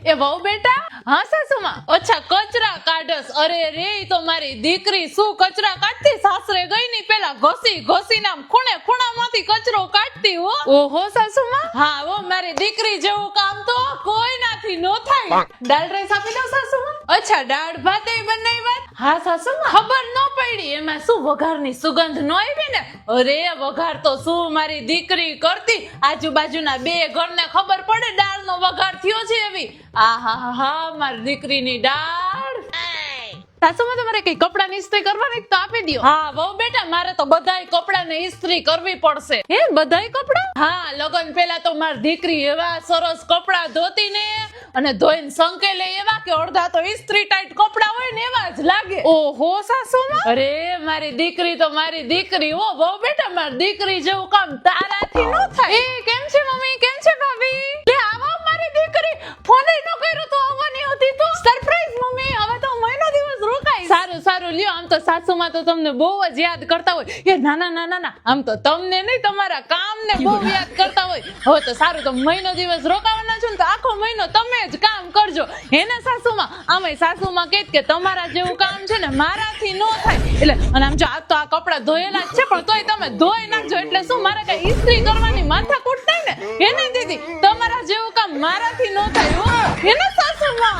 એ વહુ બેટા, હા સાસુમાં, અચ્છા કચરા કાઢસ. અરે રે, ઈ તો મારી દીકરી શું કચરા કાઢતી, સાસરે ગઈ ની પેલા ઘસી નામ ખૂણે ખૂણામાંથી કચરો કાઢતી હો. ઓહો સાસુમાં, હા હો, મારી દીકરી જેવું કામ તો કોઈનાથી નો થાય. દાળ રાઈસ આપી દો સાસુમાં. અચ્છા દાળ ભાત એ બનાવ્યા? હા સાસુમાં, ખબર ન પડી એમાં શું વઘારની સુગંધ ન આવી ને. અરે વઘાર તો શું મારી દીકરી કરતી, આજુબાજુના બે ઘરને ખબર પડે દાળનો વઘાર થયો છે એવી. આહા હા, મારી દીકરીની દાળ. સાસુમાં તમારે કઈ કપડાની ઇસ્ત્રી કરવાની તો આપી દો. હા વહુ બેટા, મારે તો બધાય કપડાને ઇસ્ત્રી કરવી પડશે. હે બધાય કપડા? હા, લગન પહેલા તો મારી દીકરી એવા સરસ કપડા ધોતી ને અને ધોઈને સંકેલે એવા કે અડધા તો ઇસ્ત્રી ટાઈટ કપડા હોય ને એવા જ લાગે. ઓહો સાસુમાં, અરે મારી દીકરી તો મારી દીકરી હો વહુ બેટા, મારી દીકરી જેવું કામ તારાથી ન થાય. એ કેમ છે મમ્મી, કેમ છે ભાભી? લે આવો મારી દીકરી, ફોન ન કર્યો તો આવવાની હતી તો. સરપ્રાઈઝ મમ્મી, હવે તો મહિનો દિવસ રોકાઈ. સારું સારું લ્યો, આમ તો સાસુમાં તો તમને બહુ જ યાદ કરતા હોય. એ ના ના ના ના, આમ તો તમને નહીં તમારા કામને બહુ યાદ કરતા હોય. હવે તો સારું, તો મહિનો દિવસ રોકાવાના છો ને તો આખો મહિનો તમે જ કામ કરજો. હેને સાસુમાં, આમે સાસુમાં કે તમારા જેવું કામ છે ને મારાથી ન થાય. એટલે અને આમ જો આ તો આ કપડા ધોયેલા જ છે પણ તોય તમે ધોઈ નાખજો, એટલે શું મારે કઈ ઇસ્ત્રી કરવાની માથાકૂટ થાય ને. હેને દીદી, તમારા જેવું કામ મારાથી ન થાય હો. હેને સાસુમાં.